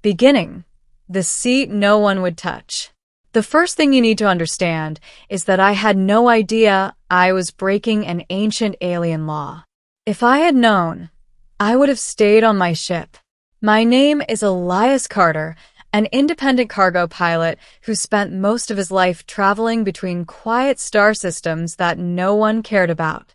Beginning. The seat no one would touch. The first thing you need to understand is that I had no idea I was breaking an ancient alien law. If I had known, I would have stayed on my ship. My name is Elias Carter, an independent cargo pilot who spent most of his life traveling between quiet star systems that no one cared about.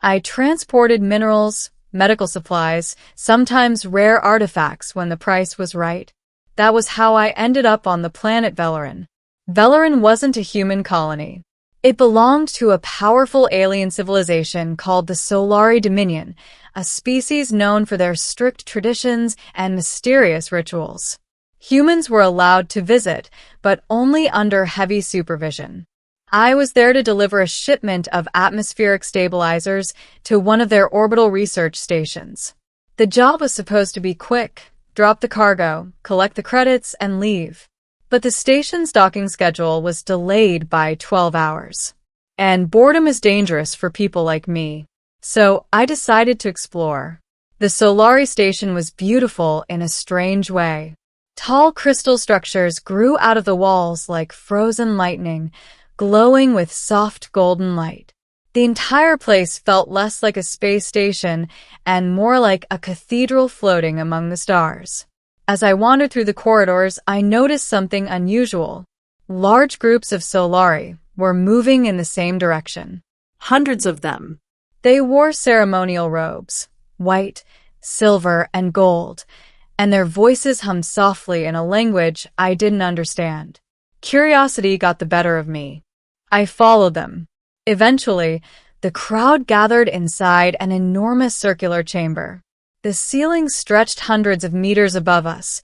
I transported minerals, medical supplies, sometimes rare artifacts when the price was right. That was how I ended up on the planet Velarin. Velarin wasn't a human colony. It belonged to a powerful alien civilization called the Solari Dominion, a species known for their strict traditions and mysterious rituals. Humans were allowed to visit, but only under heavy supervision. I was there to deliver a shipment of atmospheric stabilizers to one of their orbital research stations. The job was supposed to be quick: drop the cargo, collect the credits, and leave. But the station's docking schedule was delayed by 12 hours. And boredom is dangerous for people like me. So I decided to explore. The Solari station was beautiful in a strange way. Tall crystal structures grew out of the walls like frozen lightning, glowing with soft golden light. The entire place felt less like a space station and more like a cathedral floating among the stars. As I wandered through the corridors, I noticed something unusual. Large groups of Solari were moving in the same direction. Hundreds of them. They wore ceremonial robes, white, silver, and gold, and their voices hummed softly in a language I didn't understand. Curiosity got the better of me. I followed them. Eventually, the crowd gathered inside an enormous circular chamber. The ceiling stretched hundreds of meters above us,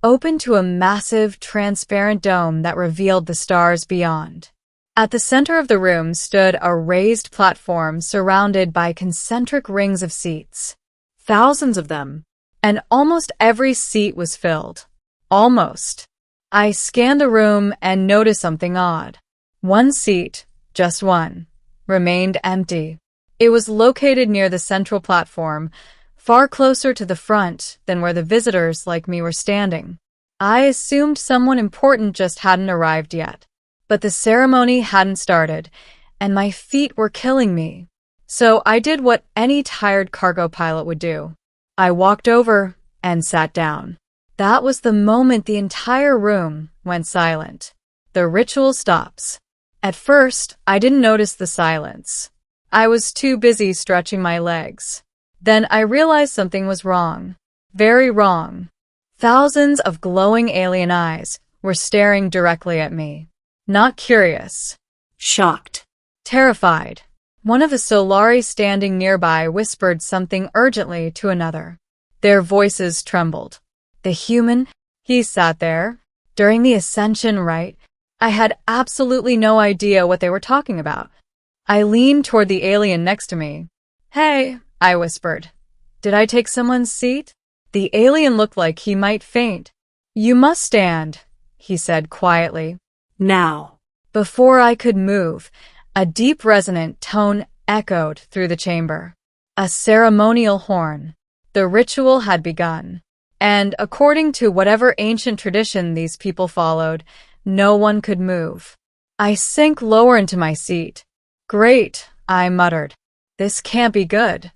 open to a massive, transparent dome that revealed the stars beyond. At the center of the room stood a raised platform surrounded by concentric rings of seats. Thousands of them. And almost every seat was filled. Almost. I scanned the room and noticed something odd. One seat, just one, remained empty. It was located near the central platform, far closer to the front than where the visitors like me were standing. I assumed someone important just hadn't arrived yet. But the ceremony hadn't started, and my feet were killing me. So I did what any tired cargo pilot would do. I walked over and sat down. That was the moment the entire room went silent. The ritual stops. At first, I didn't notice the silence. I was too busy stretching my legs. Then I realized something was wrong. Very wrong. Thousands of glowing alien eyes were staring directly at me. Not curious. Shocked. Terrified. One of the Solari standing nearby whispered something urgently to another. Their voices trembled. The human, he sat there. During the ascension rite, I had absolutely no idea what they were talking about. I leaned toward the alien next to me. Hey, I whispered. Did I take someone's seat? The alien looked like he might faint. You must stand, he said quietly. Now. Before I could move, a deep resonant tone echoed through the chamber. A ceremonial horn. The ritual had begun. And according to whatever ancient tradition these people followed, no one could move. I sank lower into my seat. Great, I muttered. This can't be good.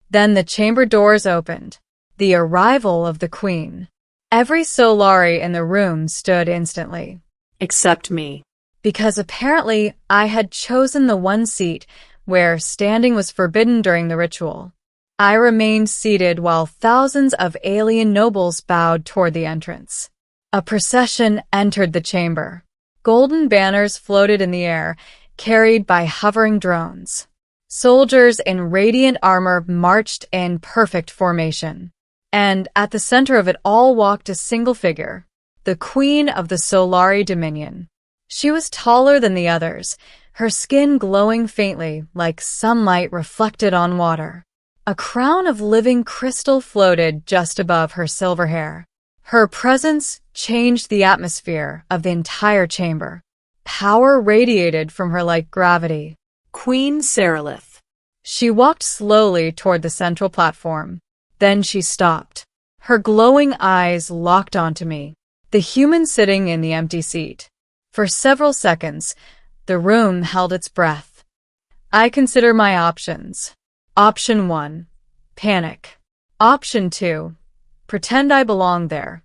Then the chamber doors opened. The arrival of the Queen. Every Solari in the room stood instantly. Except me. Because apparently I had chosen the one seat where standing was forbidden during the ritual. I remained seated while thousands of alien nobles bowed toward the entrance. A procession entered the chamber. Golden banners floated in the air, carried by hovering drones. Soldiers in radiant armor marched in perfect formation. And at the center of it all walked a single figure, the Queen of the Solari Dominion. She was taller than the others, her skin glowing faintly like sunlight reflected on water. A crown of living crystal floated just above her silver hair. Her presence changed the atmosphere of the entire chamber. Power radiated from her like gravity. Queen Seralith. She walked slowly toward the central platform. Then she stopped. Her glowing eyes locked onto me, the human sitting in the empty seat. For several seconds, the room held its breath. I consider my options. Option 1, panic. Option 2, pretend I belong there.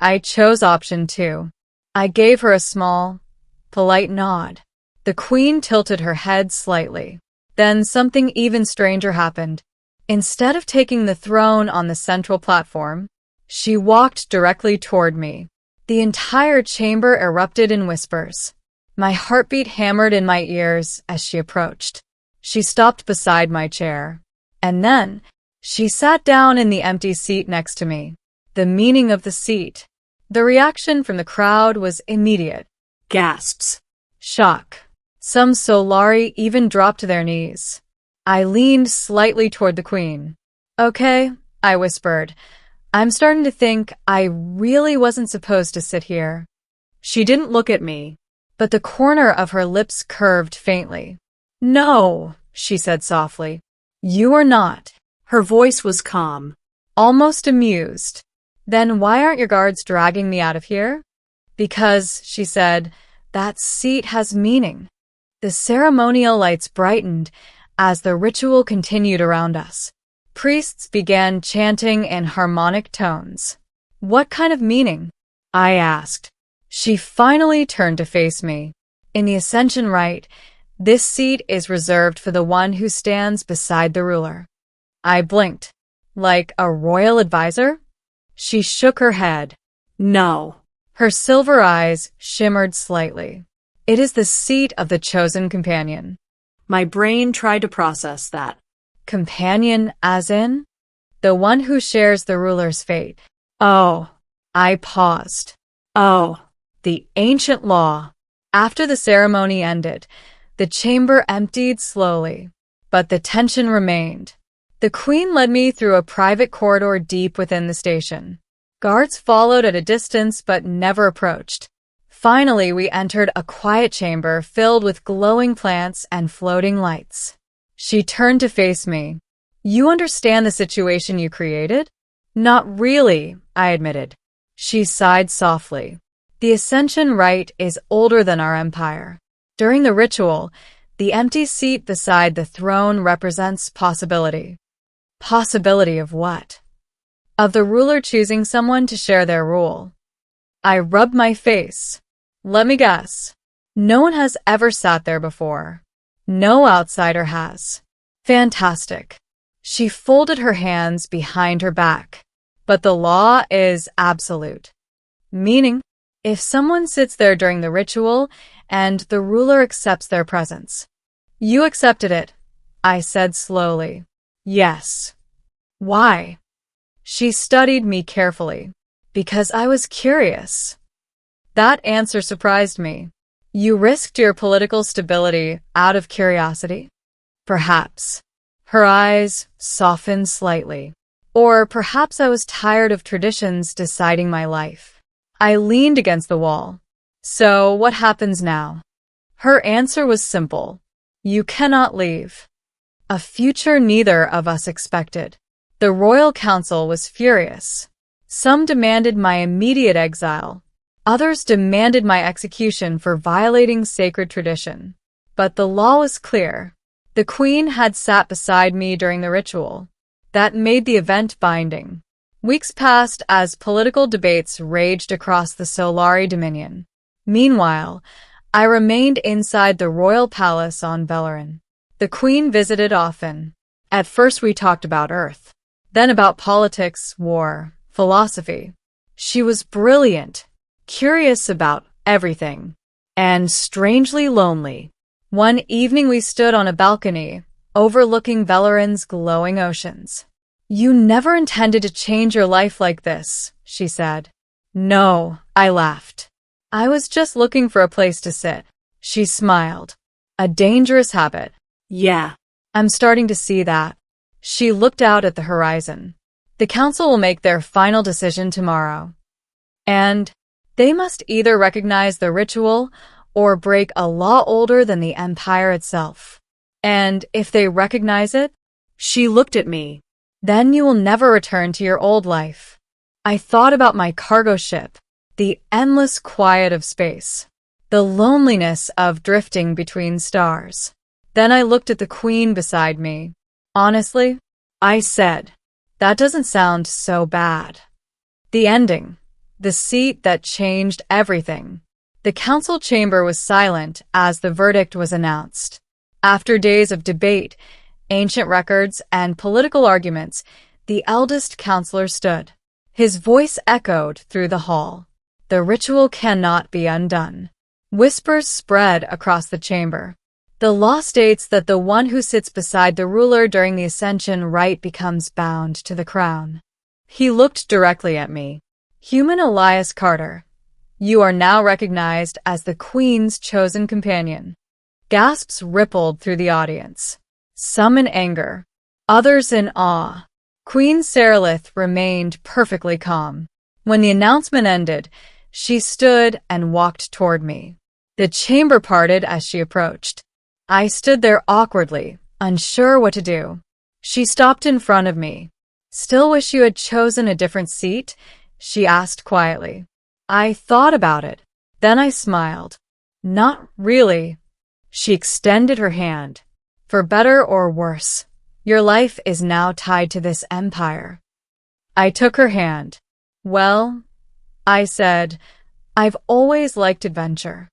I chose option 2. I gave her a small, polite nod. The queen tilted her head slightly. Then something even stranger happened. Instead of taking the throne on the central platform, she walked directly toward me. The entire chamber erupted in whispers. My heartbeat hammered in my ears as she approached. She stopped beside my chair. And then, she sat down in the empty seat next to me. The meaning of the seat. The reaction from the crowd was immediate. Gasps. Shock. Some Solari even dropped to their knees. I leaned slightly toward the queen. Okay, I whispered. I'm starting to think I really wasn't supposed to sit here. She didn't look at me, but the corner of her lips curved faintly. No, she said softly. You are not. Her voice was calm. Almost amused. Then why aren't your guards dragging me out of here? Because, she said, that seat has meaning. The ceremonial lights brightened as the ritual continued around us. Priests began chanting in harmonic tones. What kind of meaning? I asked. She finally turned to face me. In the Ascension Rite, this seat is reserved for the one who stands beside the ruler. I blinked. Like a royal advisor? She shook her head. No. Her silver eyes shimmered slightly. It is the seat of the chosen companion. My brain tried to process that. Companion as in? The one who shares the ruler's fate. Oh. I paused. Oh. The ancient law. After the ceremony ended, the chamber emptied slowly, but the tension remained. The queen led me through a private corridor deep within the station. Guards followed at a distance but never approached. Finally, we entered a quiet chamber filled with glowing plants and floating lights. She turned to face me. You understand the situation you created? Not really, I admitted. She sighed softly. The Ascension Rite is older than our empire. During the ritual, the empty seat beside the throne represents possibility. Possibility of what? Of the ruler choosing someone to share their rule. I rubbed my face. Let me guess. No one has ever sat there before. No outsider has. Fantastic. She folded her hands behind her back. But the law is absolute. Meaning, if someone sits there during the ritual and the ruler accepts their presence. You accepted it, I said slowly. Yes. Why? She studied me carefully. Because I was curious. That answer surprised me. You risked your political stability out of curiosity? Perhaps. Her eyes softened slightly. Or perhaps I was tired of traditions deciding my life. I leaned against the wall. So what happens now? Her answer was simple. You cannot leave. A future neither of us expected. The royal council was furious. Some demanded my immediate exile. Others demanded my execution for violating sacred tradition. But the law was clear. The queen had sat beside me during the ritual. That made the event binding. Weeks passed as political debates raged across the Solari Dominion. Meanwhile, I remained inside the royal palace on Velarin. The queen visited often. At first we talked about Earth. Then about politics, war, philosophy. She was brilliant, curious about everything, and strangely lonely. One evening we stood on a balcony, overlooking Velarin's glowing oceans. You never intended to change your life like this, she said. No, I laughed. I was just looking for a place to sit. She smiled. A dangerous habit. Yeah. I'm starting to see that. She looked out at the horizon. The council will make their final decision tomorrow. And they must either recognize the ritual or break a law older than the empire itself. And if they recognize it, she looked at me. Then you will never return to your old life. I thought about my cargo ship, the endless quiet of space, the loneliness of drifting between stars. Then I looked at the Queen beside me. Honestly, I said, that doesn't sound so bad. The ending. The seat that changed everything. The council chamber was silent as the verdict was announced. After days of debate, ancient records, and political arguments, the eldest counselor stood. His voice echoed through the hall. The ritual cannot be undone. Whispers spread across the chamber. The law states that the one who sits beside the ruler during the ascension rite becomes bound to the crown. He looked directly at me. Human Elias Carter, you are now recognized as the Queen's chosen companion. Gasps rippled through the audience. Some in anger, others in awe. Queen Saralith remained perfectly calm. When the announcement ended, she stood and walked toward me. The chamber parted as she approached. I stood there awkwardly, unsure what to do. She stopped in front of me. Still wish you had chosen a different seat? She asked quietly. I thought about it. Then I smiled. Not really. She extended her hand. For better or worse, your life is now tied to this empire. I took her hand. Well, I said, I've always liked adventure.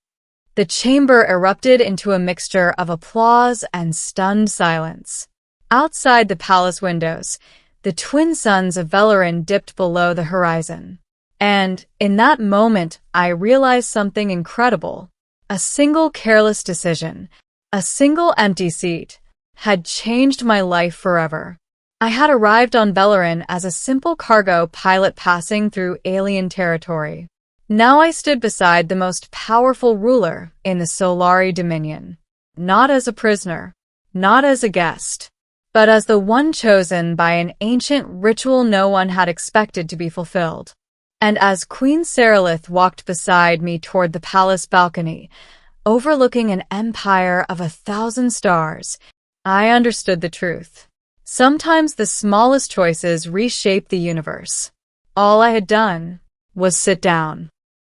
The chamber erupted into a mixture of applause and stunned silence. Outside the palace windows, the twin suns of Velarin dipped below the horizon. And, in that moment, I realized something incredible. A single careless decision, a single empty seat, had changed my life forever. I had arrived on Velarin as a simple cargo pilot passing through alien territory. Now I stood beside the most powerful ruler in the Solari Dominion. Not as a prisoner, not as a guest, but as the one chosen by an ancient ritual no one had expected to be fulfilled. And as Queen Saralith walked beside me toward the palace balcony, overlooking an empire of 1,000 stars, I understood the truth. Sometimes the smallest choices reshape the universe. All I had done was sit down.